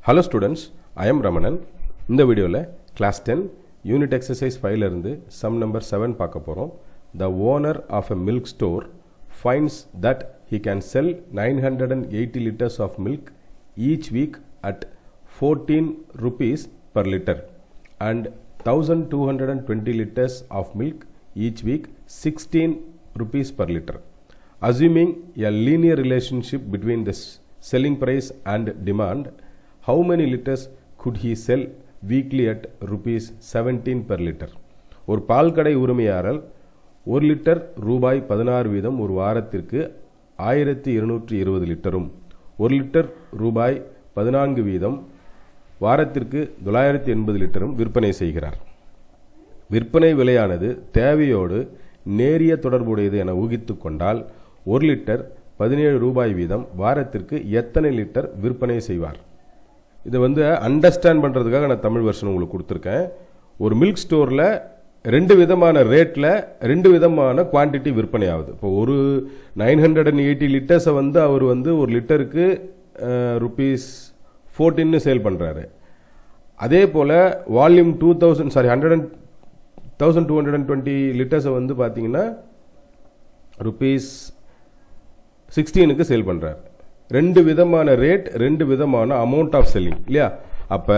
Hello students, I am Ramanan. இந்த வீடியோவில் class 10 unit exercise 5 இருந்து sum number 7 பார்க்க போகிறோம். The owner of a milk store finds that he can sell 980 liters of milk each week at 14 rupees per liter and 1220 liters of milk each week 16 rupees per liter. Assuming a linear relationship between the selling price and demand, how many liters could he sell weekly at rupees 17 per liter? ஒரு பால் கடை உரிமையாளர் 1 litre ரூபாய் 16 வீதம் ஒரு வாரத்திற்கு 1220 லிட்டரும் 1 litre ரூபாய் 14 வீதம் வாரத்திற்கு 980 லிட்டரும் விற்பனை செய்கிறார். விற்பனை விலையானது தேவையோடு நேரிய தொடர்புடையது என ஊகித்து கொண்டால் 1 லிட்டர் 17 ரூபாய் வீதம் வாரத்திற்கு எத்தனை லிட்டர் விற்பனை செய்வார்? இதை அண்டர்ஸ்டாண்ட் பண்ணுறதுக்காக நான் தமிழ் வெர்ஷன் உங்களுக்கு கொடுத்துருக்கேன். ஒரு மில்க் ஸ்டோரில் 2 விதமான ரேட்டில் 2 விதமான குவான்டிட்டி விற்பனை ஆகுது. இப்போ ஒரு 980 லிட்டர்ஸை அவர் ஒரு லிட்டருக்கு ருபீஸ் 14 சேல் பண்ணுறாரு. அதே போல் வால்யூம் 1220 லிட்டர்ஸை பார்த்தீங்கன்னா ருபீஸ் 16க்கு சேல் பண்ணுறாரு. 2 விதமான ரேட், 2 விதமான அமௌண்ட் ஆஃப் செல்லிங் இல்லையா? அப்போ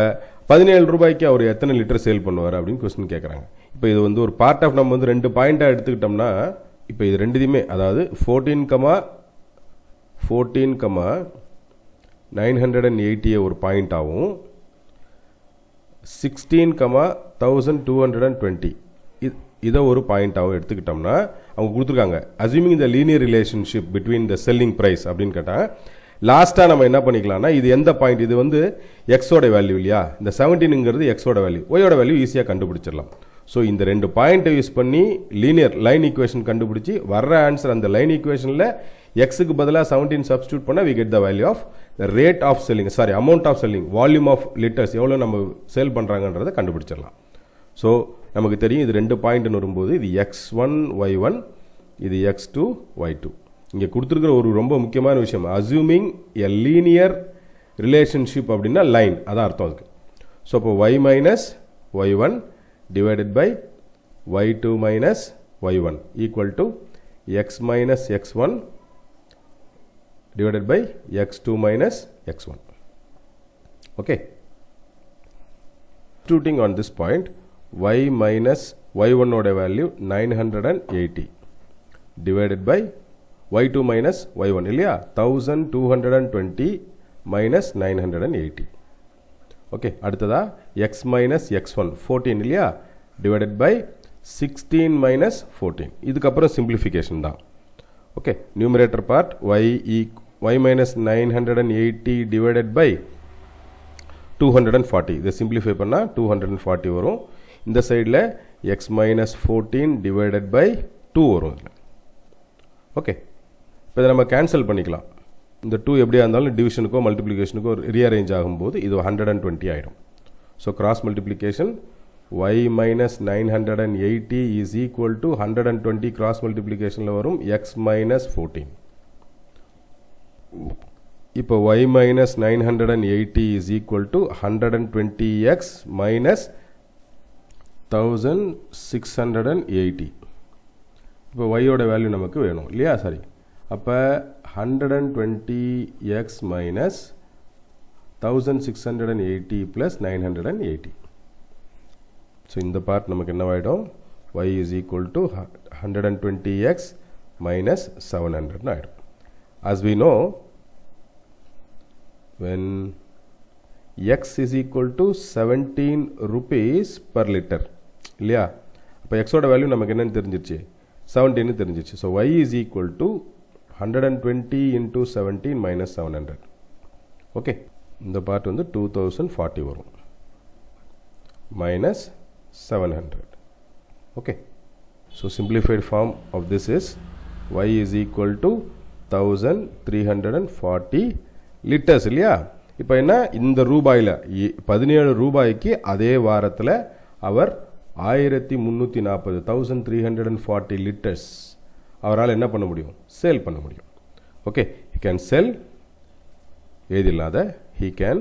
17 ரூபாய்க்கு அவர் எத்தனை லிட்டர் சேல் பண்ணுவார் அப்படின்னு கொஸ்டின் கேட்குறாங்க. இப்போ இது ஒரு பார்ட் ஆஃப் நம்ம 2 பாயிண்டாக எடுத்துக்கிட்டோம்னா, இப்போ இது ரெண்டுத்தையுமே, அதாவது 14,980 ஒரு பாயிண்டாகவும் 16,1220 இதை ஒரு பாயிண்டாகவும் எடுத்துக்கிட்டோம்னா, அவங்க கொடுத்துருக்காங்க assuming the linear relationship between the selling price அப்படின்னு கேட்டால், லாஸ்ட்டாக நம்ம என்ன பண்ணிக்கலாம்னா, இது எந்த பாயிண்ட், இது எக்ஸோட வேல்யூ இல்லையா? இந்த 17ங்கிறது எக்ஸோட வேல்யூ, ஒயோட வேல்யூ ஈஸியாக கண்டுபிடிச்சிடலாம். ஸோ இந்த 2 பாயிண்ட்டை யூஸ் பண்ணி லீனியர் லைன் ஈக்குவேஷன் கண்டுபிடிச்சி வர்ற ஆன்சர் அந்த லைன் ஈக்குவேஷனில் எக்ஸுக்கு பதிலாக 17 சப்ஸ்டியூட் பண்ணால் we get the value of the rate of selling, amount of selling, volume of litres எவ்வளோ நம்ம சேல் பண்ணுறாங்கன்றதை கண்டுபிடிச்சிடலாம். ஸோ நமக்கு தெரியும் இது 2 பாயிண்ட்னு வரும்போது இது x1 y1, இது x2 y2. இங்கே கொடுத்துருக்கிற ஒரு ரொம்ப முக்கியமான விஷயம், அஸ்யூமிங் எ லீனியர் ரிலேஷன்ஷிப் அப்படின்னா லைன், அதான் அர்த்தம் அதுக்கு. ஸோ இப்போ y minus y1 divided by y2 minus y1 equal to x minus x1 divided by x2 minus x1. Okay. Substituting on this point, y minus y1 oda value 980 divided by y2 minus y1 இல்லையா? 1220 minus 980. Okay. அடுத்ததா x minus x1 14 இல்லையா? divided by 16 minus 14. இதுக்கப்புறம் simplification தான். Okay. Numerator part y minus 980 divided by 240. இதை simplify பண்ணா 240 வரும். இந்த சைடில் x minus 14 divided by 2 வரும். ஓகே, இப்போ இதை நம்ம கேன்சல் பண்ணிக்கலாம். இந்த 2 எப்படியா இருந்தாலும் டிவிஷனுக்கோ மல்டிப்ளிகேஷனுக்கோ ரீஅரேஞ்ச் ஆகும்போது இது 120 ஆகிடும். So cross multiplication y minus 980 is equal to 120 cross multiplicationல வரும் x minus 14. இப்போ y minus 980 is equal to 120x minus 1680. இப்போ y ஓட வேல்யூ நமக்கு வேணும் இல்லையா? சரி, அப்போ 120x minus 1680 plus 980. ஸோ இந்த பார்ட் நமக்கு என்னவாயிடும்? y is equal to 120x minus 700 ஆயிடும். As we know, when x is equal to 17 rupees per liter இல்லையா? அப்போ x ஓட வேல்யூ நமக்கு என்னன்னு தெரிஞ்சிருச்சு? 17 தெரிஞ்சிருச்சு. So y is equal to 120 into 17 minus 700. Okay, இந்த பார்ட் 2040 வரும் minus 700. Okay. So simplified form of this is y is equal to 1340 liters இல்லையா? இப்போ என்ன, இந்த ரூபாயில் 17 ரூபாய்க்கு அதே வாரத்தில் அவர் 1340 1340 லிட்டர்ஸ் அவரால் என்ன பண்ண முடியும்? சேல் பண்ண முடியும். ஓகே, he can sell எழுதிடலாம் அதை, he can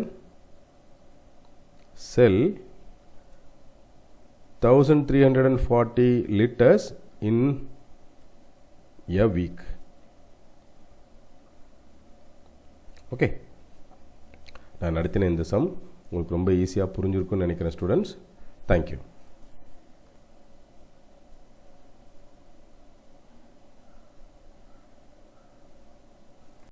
sell 1340 liters in a week. Okay, நான் நடத்தின இந்த சம் உங்களுக்கு ரொம்ப ஈஸியாக புரிஞ்சிருக்குன்னு நினைக்கிறேன் ஸ்டூடெண்ட்ஸ். தேங்க்யூ.